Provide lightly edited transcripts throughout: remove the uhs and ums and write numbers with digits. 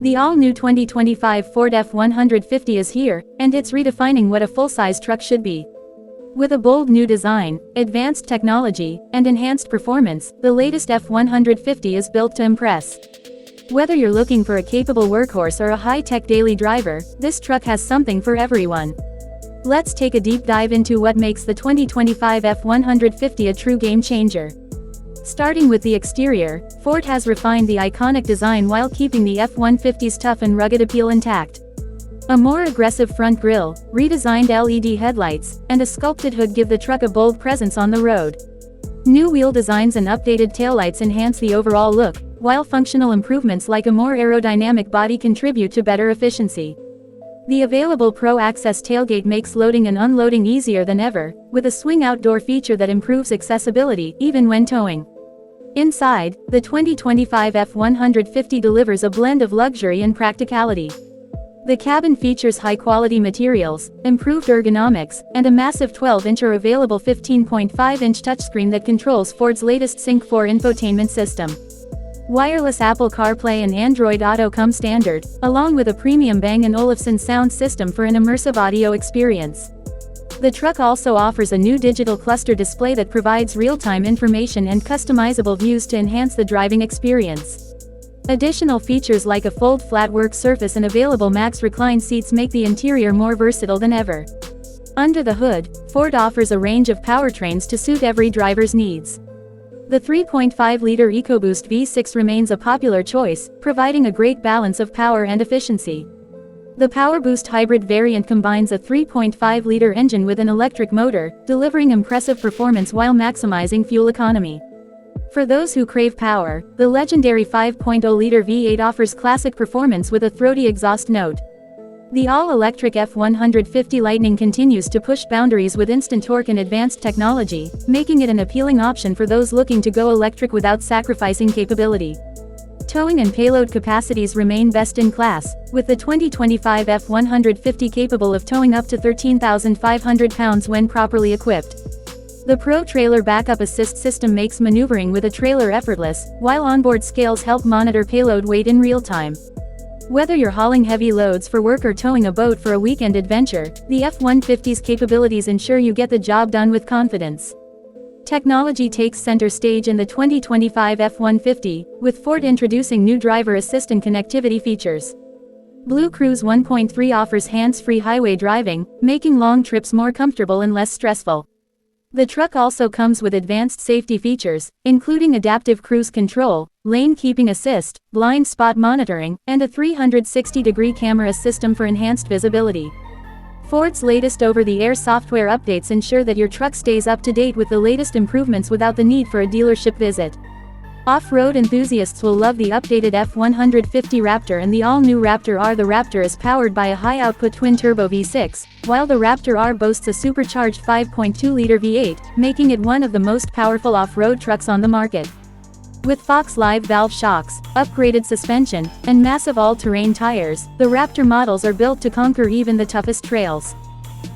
The all-new 2025 Ford F-150 is here, and it's redefining what a full-size truck should be. With a bold new design, advanced technology, and enhanced performance, the latest F-150 is built to impress. Whether you're looking for a capable workhorse or a high-tech daily driver, this truck has something for everyone. Let's take a deep dive into what makes the 2025 F-150 a true game-changer. Starting with the exterior, Ford has refined the iconic design while keeping the F-150's tough and rugged appeal intact. A more aggressive front grille, redesigned LED headlights, and a sculpted hood give the truck a bold presence on the road. New wheel designs and updated taillights enhance the overall look, while functional improvements like a more aerodynamic body contribute to better efficiency. The available Pro Access tailgate makes loading and unloading easier than ever, with a swing outdoor feature that improves accessibility even when towing. Inside, the 2025 F-150 delivers a blend of luxury and practicality. The cabin features high-quality materials, improved ergonomics, and a massive 12-inch or available 15.5-inch touchscreen that controls Ford's latest Sync 4 infotainment system. Wireless Apple CarPlay and Android Auto come standard, along with a premium Bang & Olufsen sound system for an immersive audio experience. The truck also offers a new digital cluster display that provides real-time information and customizable views to enhance the driving experience. Additional features like a fold-flat work surface and available max recline seats make the interior more versatile than ever. Under the hood, Ford offers a range of powertrains to suit every driver's needs. The 3.5-liter EcoBoost V6 remains a popular choice, providing a great balance of power and efficiency. The PowerBoost hybrid variant combines a 3.5-liter engine with an electric motor, delivering impressive performance while maximizing fuel economy. For those who crave power, the legendary 5.0-liter V8 offers classic performance with a throaty exhaust note. The all-electric F-150 Lightning continues to push boundaries with instant torque and advanced technology, making it an appealing option for those looking to go electric without sacrificing capability. Towing and payload capacities remain best in class, with the 2025 F-150 capable of towing up to 13,500 pounds when properly equipped. The Pro Trailer Backup Assist system makes maneuvering with a trailer effortless, while onboard scales help monitor payload weight in real time. Whether you're hauling heavy loads for work or towing a boat for a weekend adventure, the F-150's capabilities ensure you get the job done with confidence. Technology takes center stage in the 2025 F-150, with Ford introducing new driver assist and connectivity features. Blue Cruise 1.3 offers hands-free highway driving, making long trips more comfortable and less stressful. The truck also comes with advanced safety features, including adaptive cruise control, lane keeping assist, blind spot monitoring, and a 360-degree camera system for enhanced visibility. Ford's latest over-the-air software updates ensure that your truck stays up to date with the latest improvements without the need for a dealership visit. Off-road enthusiasts will love the updated F-150 Raptor and the all-new Raptor R. The Raptor is powered by a high-output twin-turbo V6, while the Raptor R boasts a supercharged 5.2-liter V8, making it one of the most powerful off-road trucks on the market. With Fox Live valve shocks, upgraded suspension, and massive all-terrain tires, the Raptor models are built to conquer even the toughest trails.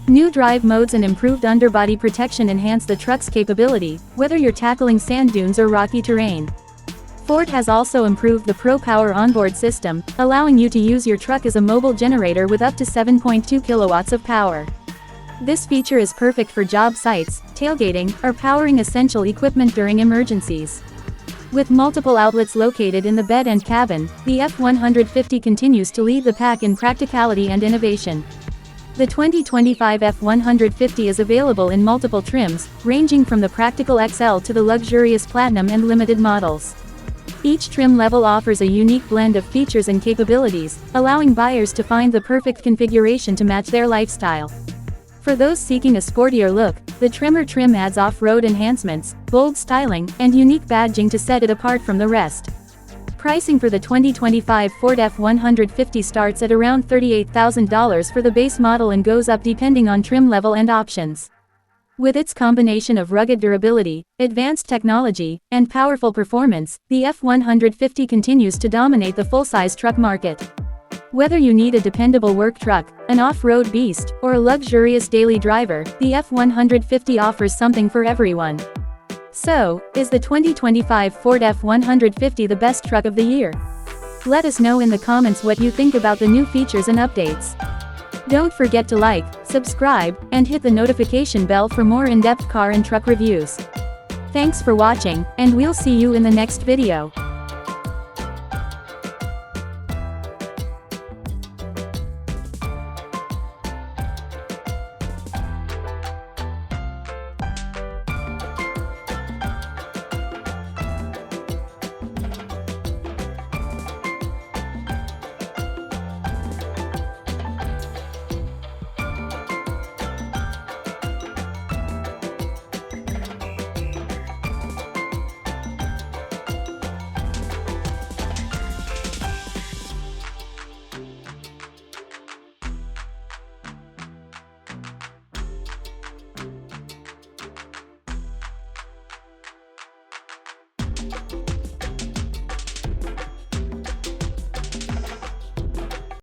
New drive modes and improved underbody protection enhance the truck's capability, whether you're tackling sand dunes or rocky terrain. Ford has also improved the Pro Power onboard system, allowing you to use your truck as a mobile generator with up to 7.2 kilowatts of power. This feature is perfect for job sites, tailgating, or powering essential equipment during emergencies. With multiple outlets located in the bed and cabin, the F-150 continues to lead the pack in practicality and innovation. The 2025 F-150 is available in multiple trims, ranging from the practical XL to the luxurious Platinum and Limited models. Each trim level offers a unique blend of features and capabilities, allowing buyers to find the perfect configuration to match their lifestyle. For those seeking a sportier look, the Trimmer trim adds off-road enhancements, bold styling, and unique badging to set it apart from the rest. Pricing for the 2025 Ford F-150 starts at around $38,000 for the base model and goes up depending on trim level and options. With its combination of rugged durability, advanced technology, and powerful performance, the F-150 continues to dominate the full-size truck market. Whether you need a dependable work truck, an off-road beast, or a luxurious daily driver, the F-150 offers something for everyone. So, is the 2025 Ford F-150 the best truck of the year? Let us know in the comments what you think about the new features and updates. Don't forget to like, subscribe, and hit the notification bell for more in-depth car and truck reviews. Thanks for watching, and we'll see you in the next video.